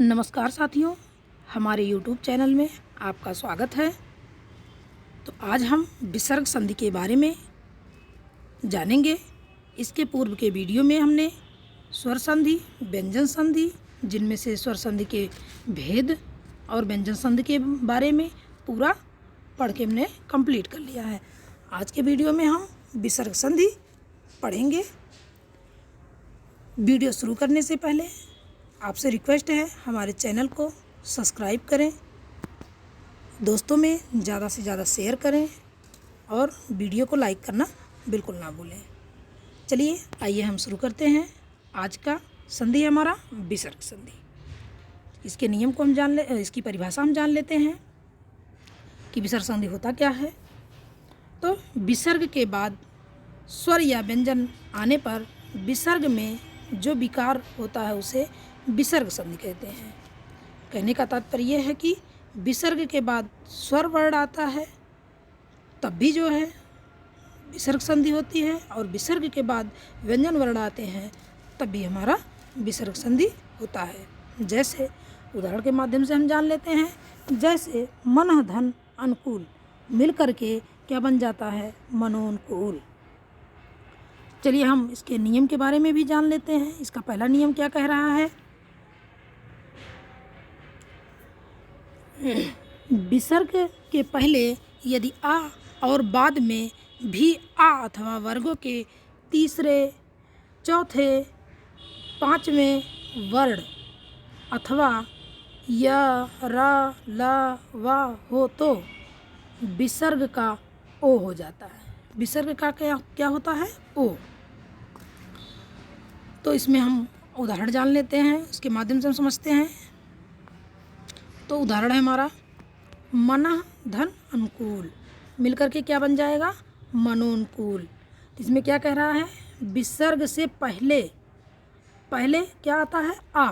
नमस्कार साथियों, हमारे YouTube चैनल में आपका स्वागत है। तो आज हम विसर्ग संधि के बारे में जानेंगे। इसके पूर्व के वीडियो में हमने स्वर संधि, व्यंजन संधि, जिनमें से स्वर संधि के भेद और व्यंजन संधि के बारे में पूरा पढ़ के हमने कंप्लीट कर लिया है। आज के वीडियो में हम विसर्ग संधि पढ़ेंगे। वीडियो शुरू करने से पहले आपसे रिक्वेस्ट है, हमारे चैनल को सब्सक्राइब करें, दोस्तों में ज़्यादा से ज़्यादा शेयर करें और वीडियो को लाइक करना बिल्कुल ना भूलें। चलिए आइए हम शुरू करते हैं। आज का संधि हमारा विसर्ग संधि। इसके नियम को हम इसकी परिभाषा हम जान लेते हैं कि विसर्ग संधि होता क्या है। तो विसर्ग के बाद स्वर या व्यंजन आने पर विसर्ग में जो विकार होता है उसे विसर्ग संधि कहते हैं। कहने का तात्पर्य यह है कि विसर्ग के बाद स्वर वर्ण आता है तब भी जो है विसर्ग संधि होती है, और विसर्ग के बाद व्यंजन वर्ण आते हैं तब भी हमारा विसर्ग संधि होता है। जैसे उदाहरण के माध्यम से हम जान लेते हैं, जैसे मन धन अनुकूल मिल करके क्या बन जाता है, मनोनुकूल। चलिए हम इसके नियम के बारे में भी जान लेते हैं। इसका पहला नियम क्या कह रहा है, विसर्ग के पहले यदि आ और बाद में भी आ अथवा वर्गों के तीसरे, चौथे, पांचवें वर्ण अथवा य, र, ल, व हो तो विसर्ग का ओ हो जाता है। विसर्ग का क्या होता है, ओ। तो इसमें हम उदाहरण जान लेते हैं, उसके माध्यम से हम समझते हैं। तो उदाहरण है हमारा मन धन अनुकूल मिलकर के क्या बन जाएगा, मनोनुकूल। इसमें क्या कह रहा है, विसर्ग से पहले क्या आता है, आ।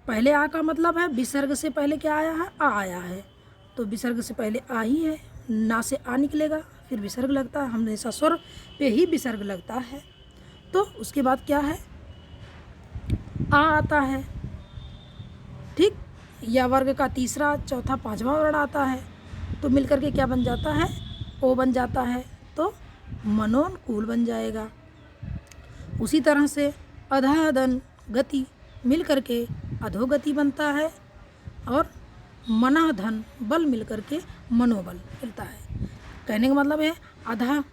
पहले आ का मतलब है विसर्ग से पहले क्या आया है, आ आया है। तो विसर्ग से पहले आ ही है, ना से आ निकलेगा, फिर विसर्ग लगता है। हमेशा स्वर पे ही विसर्ग लगता है। तो उसके बाद क्या है, आ आता है, ठीक। या वर्ग का तीसरा, चौथा, पांचवा वर्ण आता है तो मिलकर के क्या बन जाता है, ओ बन जाता है। तो मनोनुकूल बन जाएगा। उसी तरह से अधःदन गति मिल करके अधोगति बनता है, और मनः धन बल मिल करके मनोबल मिलता है। कहने का मतलब है अधा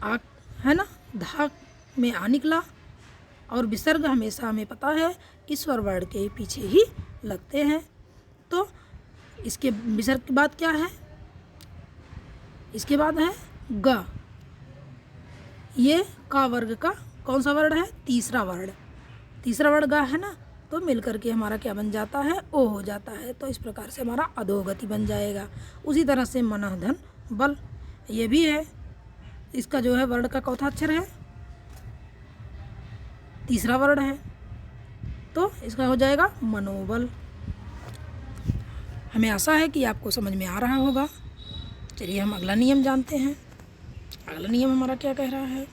आ है ना, धा में आ निकला, और विसर्ग हमेशा हमें पता है कि स्वर वर्ण के पीछे ही लगते हैं। तो इसके विसर्ग के बाद क्या है, इसके बाद है ग। ये का वर्ग का कौन सा वर्ण है, तीसरा वर्ण ग है ना। तो मिलकर के हमारा क्या बन जाता है, ओ हो जाता है। तो इस प्रकार से हमारा अधोगति बन जाएगा। उसी तरह से मनः धन बल, ये भी है, इसका जो है वर्ण का चौथा अक्षर है, तीसरा वर्ण है, तो इसका हो जाएगा मनोबल। हमें आशा है कि आपको समझ में आ रहा होगा। चलिए हम अगला नियम जानते हैं। अगला नियम हमारा क्या कह रहा है,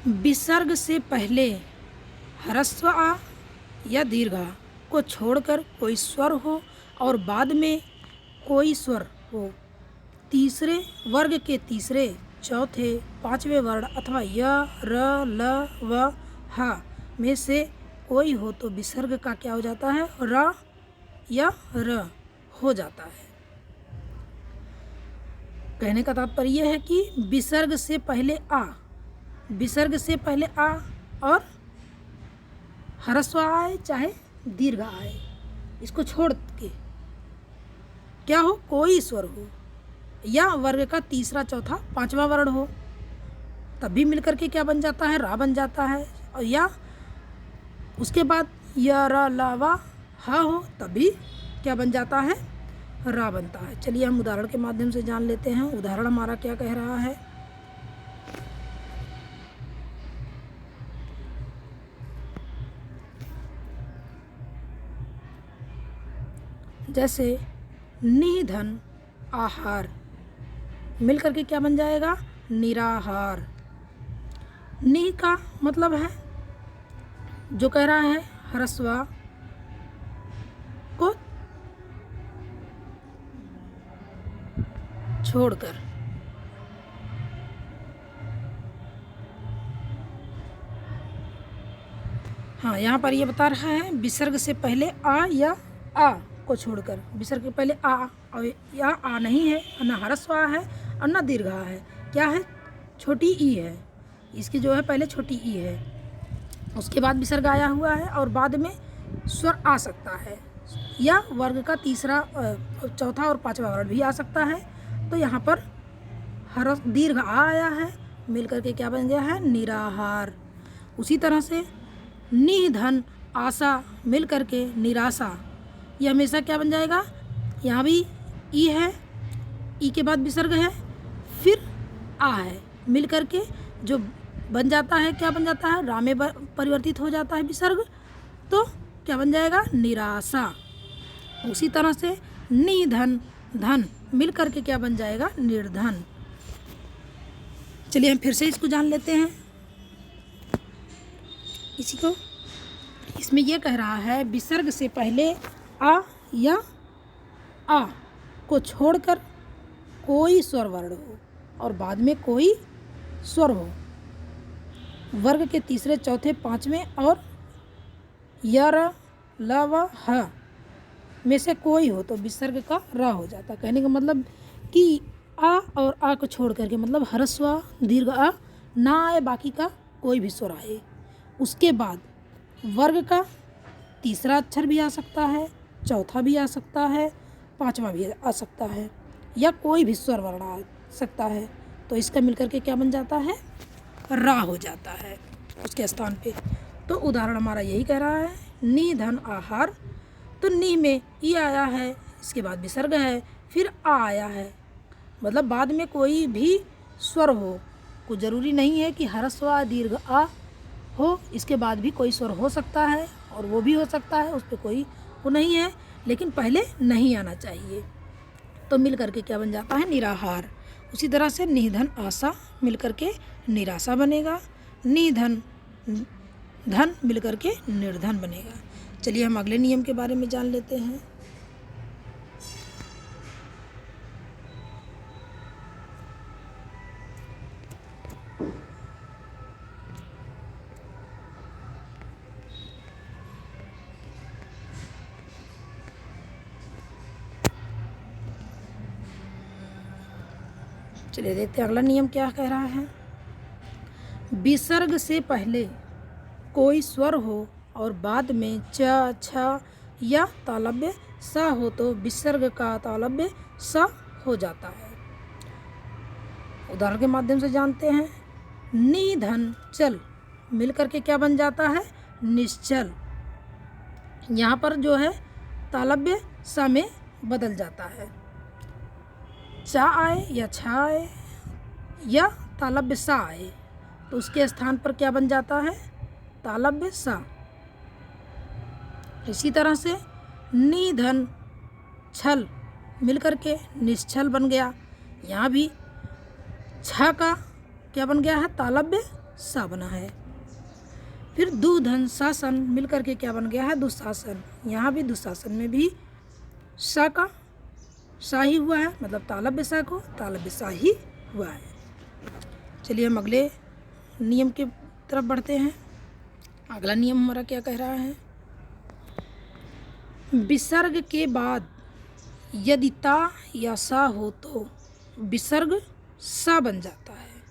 विसर्ग से पहले ह्रस्व आ या दीर्घ आ को छोड़कर कोई स्वर हो और बाद में कोई स्वर हो, तीसरे वर्ग के तीसरे, चौथे, पांचवें वर्ण अथवा य, र, ल, व, ह में से कोई हो तो विसर्ग का क्या हो जाता है, र या र हो जाता है। कहने का तात्पर्य यह है कि विसर्ग से पहले आ और ह्रस्व आए चाहे दीर्घ आए, इसको छोड़ के क्या हो, कोई स्वर हो या वर्ग का तीसरा, चौथा, पांचवा वर्ण हो, तब भी मिलकर के क्या बन जाता है, रा बन जाता है। और या उसके बाद य, र, ल, व, ह हो तब भी क्या बन जाता है, रा बनता है। चलिए हम उदाहरण के माध्यम से जान लेते हैं। उदाहरण हमारा क्या कह रहा है, जैसे निधन आहार मिल करके क्या बन जाएगा, निराहार। नि का मतलब है जो कह रहा है ह्रस्व को छोड़कर। हाँ, यहाँ पर ये बता रहा है विसर्ग से पहले आ या आ को छोड़कर। विसर्ग के पहले आ और या आ नहीं है, न ह्रस्व आ है और न दीर्घ आ है। क्या है? छोटी ई है। इसकी जो है पहले छोटी ई है, उसके बाद विसर्ग आया हुआ है और बाद में स्वर आ सकता है, या वर्ग का तीसरा चौथा और पांचवा वर्ण भी आ सकता है। तो यहाँ पर दीर्घ आ आया है, मिल करके क्या बन गया है? निराहार। उसी तरह से नि धन आशा मिल करके निराशा, ये हमेशा क्या बन जाएगा? यहाँ भी ई है, ई के बाद विसर्ग है, फिर आ है, मिल करके जो बन जाता है, क्या बन जाता है? रा में परिवर्तित हो जाता है विसर्ग, तो क्या बन जाएगा? निराशा। उसी तरह से निधन धन मिल करके क्या बन जाएगा? निर्धन। चलिए हम फिर से इसको जान लेते हैं। इसी को इसमें यह कह रहा है विसर्ग से पहले आ या आ को छोड़कर कोई स्वर वर्ण हो और बाद में कोई स्वर हो, वर्ग के तीसरे चौथे पांचवें और य र ल व ह में से कोई हो तो विसर्ग का रा हो जाता। कहने का मतलब कि आ और आ को छोड़ करके, मतलब ह्रस्व दीर्घ आ ना आए, बाकी का कोई भी स्वर आए। उसके बाद वर्ग का तीसरा अक्षर भी आ सकता है, चौथा भी आ सकता है, पांचवा भी आ सकता है, या कोई भी स्वर वर्ण आ सकता है। तो इसका मिलकर के क्या बन जाता है? रा हो जाता है उसके स्थान पे। तो उदाहरण हमारा यही कह रहा है नि धन आहार। तो नि में ई आया है, इसके बाद विसर्ग है, फिर आ आया है, मतलब बाद में कोई भी स्वर हो। कुछ ज़रूरी नहीं है कि ह्रस्व आ दीर्घ आ हो, इसके बाद भी कोई स्वर हो सकता है और वो भी हो सकता है, उस पर कोई वो नहीं है, लेकिन पहले नहीं आना चाहिए। तो मिल करके क्या बन जाता है? निराहार। उसी तरह से निधन आशा मिल करके निराशा बनेगा, निधन धन मिल करके निर्धन बनेगा। चलिए हम अगले नियम के बारे में जान लेते हैं। चलिए देखते हैं अगला नियम क्या कह रहा है। विसर्ग से पहले कोई स्वर हो और बाद में च छ या तालव्य स हो तो विसर्ग का तालव्य स हो जाता है। उदाहरण के माध्यम से जानते हैं। निधन चल मिल करके क्या बन जाता है? निश्चल। यहाँ पर जो है तालव्य स में बदल जाता है। चा आए या छा आए या तालव्य सा आए तो उसके स्थान पर क्या बन जाता है? तालव्य सा। इसी तरह से निधन छल मिलकर के निश्चल बन गया। यहाँ भी छ का क्या बन गया है? तालव्य सा बना है। फिर दुधन शासन मिलकर के क्या बन गया है? दुशासन। यहाँ भी दुशासन में भी सा का सा ही हुआ है, मतलब तालव्य सा को तालव्य सा ही हुआ है। चलिए हम अगले नियम की तरफ बढ़ते हैं। अगला नियम हमारा क्या कह रहा है? विसर्ग के बाद यदि ता या सा हो तो विसर्ग सा बन जाता है।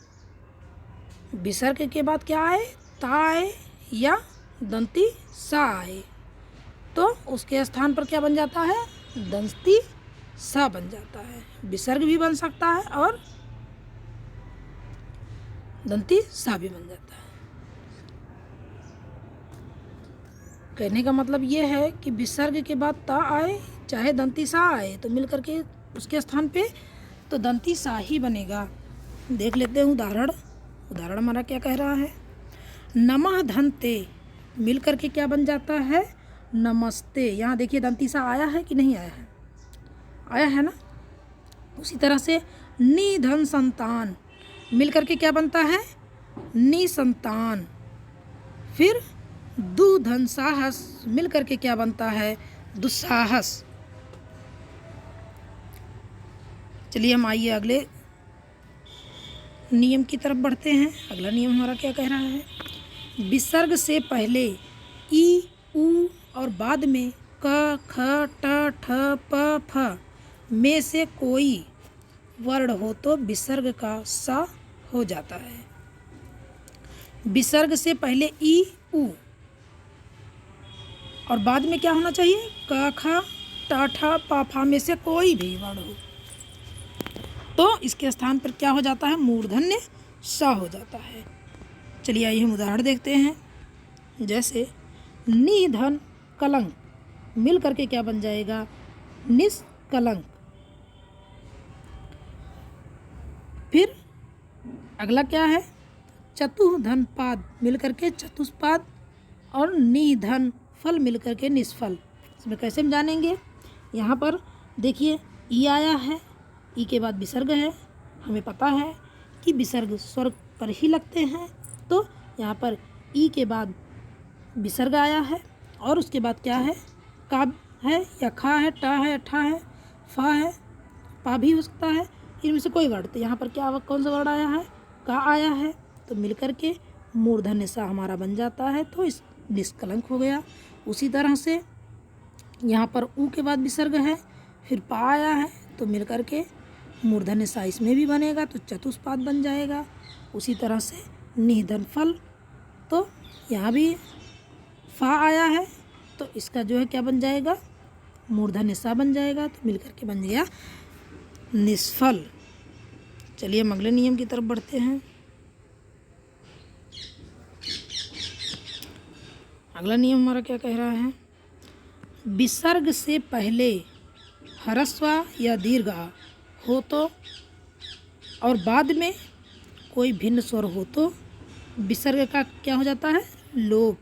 विसर्ग के बाद क्या आए? ता आए या दंती सा आए तो उसके स्थान पर क्या बन जाता है? दंती सा बन जाता है। विसर्ग भी बन सकता है और दंती सा भी बन जाता है। कहने का मतलब ये है कि विसर्ग के बाद ता आए चाहे दंती सा आए तो मिल करके उसके स्थान पे तो दंती सा ही बनेगा। देख लेते हैं उदाहरण। उदाहरण हमारा क्या कह रहा है? नमः धनते मिल करके क्या बन जाता है? नमस्ते। यहाँ देखिए दंती सा आया है कि नहीं आया है? आया है ना। उसी तरह से निधन संतान मिल करके क्या बनता है? निसंतान। फिर दु धन साहस मिल करके क्या बनता है? दुस्साहस। चलिए हम आइए अगले नियम की तरफ बढ़ते हैं। अगला नियम हमारा क्या कह रहा है? विसर्ग से पहले ई, उ और बाद में क, ख, ट, ठ, प, फ में से कोई वर्ण हो तो विसर्ग का सा हो जाता है। विसर्ग से पहले ई, उ और बाद में क्या होना चाहिए? क, ख, ट, ठ, प, फ में से कोई भी वर्ण हो तो इसके स्थान पर क्या हो जाता है? मूर्धन्य सा हो जाता है। चलिए आइए हम उदाहरण देखते हैं। जैसे नि धन कलंक मिल करके क्या बन जाएगा? निष्कलंक। फिर अगला क्या है? चतुः धन पाद मिल करके चतुष्पाद और नि धन फल मिल करके निष्फल। इसमें कैसे हम जानेंगे? यहाँ पर देखिए ई आया है, ई के बाद विसर्ग है। हमें पता है कि विसर्ग स्वर पर ही लगते हैं, तो यहाँ पर ई के बाद विसर्ग आया है और उसके बाद क्या है? का है या खा है, टा है, ठा है, फा है, पा भी हो सकता है। इनमें से कोई वर्ड, तो यहाँ पर क्या कौन सा वर्ड आया है? का आया है, तो मिल करके मूर्धन्य सा हमारा बन जाता है, तो इस निष्कलंक हो गया। उसी तरह से यहाँ पर ऊ के बाद विसर्ग है, फिर पा आया है, तो मिल करके मूर्धन्य सा इसमें भी बनेगा, तो चतुष्पाद बन जाएगा। उसी तरह से निधन फल, तो यहाँ भी फा आया है, तो इसका जो है क्या बन जाएगा? मूर्धन्य सा बन जाएगा, तो मिल करके बन गया निष्फल। चलिए हम अगले नियम की तरफ बढ़ते हैं। अगला नियम हमारा क्या कह रहा है? विसर्ग से पहले ह्रस्व या दीर्घ हो तो और बाद में कोई भिन्न स्वर हो तो विसर्ग का क्या हो जाता है? लोप।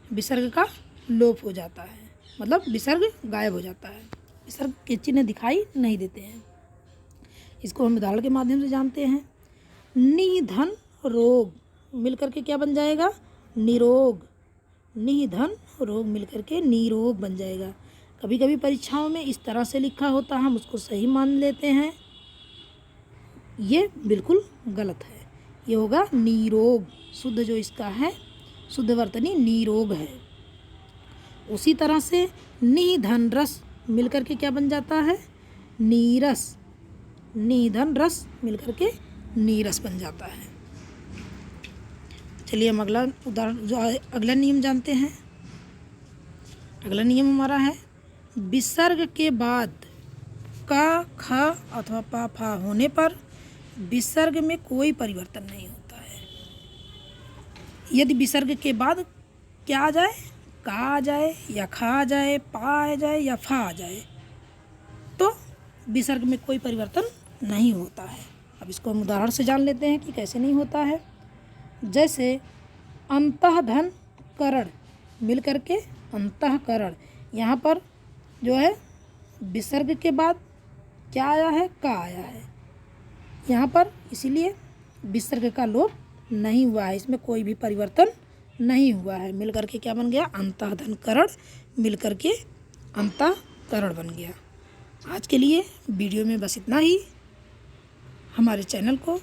विसर्ग का लोप हो जाता है, मतलब विसर्ग गायब हो जाता है, विसर्ग के चिन्ह दिखाई नहीं देते हैं। इसको हम उदाहरण के माध्यम से जानते हैं। निधन रोग मिल करके क्या बन जाएगा? निरोग। निधन रोग मिल करके निरोग बन जाएगा। कभी कभी परीक्षाओं में इस तरह से लिखा होता है, हम उसको सही मान लेते हैं, ये बिल्कुल गलत है। ये होगा निरोग। शुद्ध जो इसका है, शुद्ध वर्तनी निरोग है। उसी तरह से निधन रस मिल करके क्या बन जाता है? नीरस। निधन रस मिल करके नीरस बन जाता है। चलिए हम अगला उदाहरण जो अगला नियम जानते हैं। अगला नियम हमारा है विसर्ग के बाद का, ख अथवा पा, फा होने पर विसर्ग में कोई परिवर्तन नहीं होता है। यदि विसर्ग के बाद क्या आ जाए? का आ जाए या खा आ जाए, पा आ जाए या फा आ जाए, तो विसर्ग में कोई परिवर्तन नहीं होता है। अब इसको हम उदाहरण से जान लेते हैं कि कैसे नहीं होता है। जैसे अंतःधन करण मिल करके अंतःकरण, यहाँ पर जो है विसर्ग के बाद क्या आया है? का आया है यहाँ पर, इसीलिए विसर्ग का लोप नहीं हुआ है, इसमें कोई भी परिवर्तन नहीं हुआ है। मिल करके क्या बन गया? अंतःधन करण मिल करके अंतःकरण बन गया। आज के लिए वीडियो में बस इतना ही। हमारे चैनल को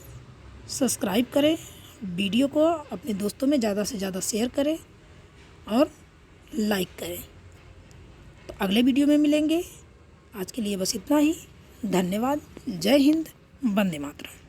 सब्सक्राइब करें, वीडियो को अपने दोस्तों में ज़्यादा से ज़्यादा शेयर करें और लाइक करें। तो अगले वीडियो में मिलेंगे। आज के लिए बस इतना ही। धन्यवाद। जय हिंद, वंदे मातरम।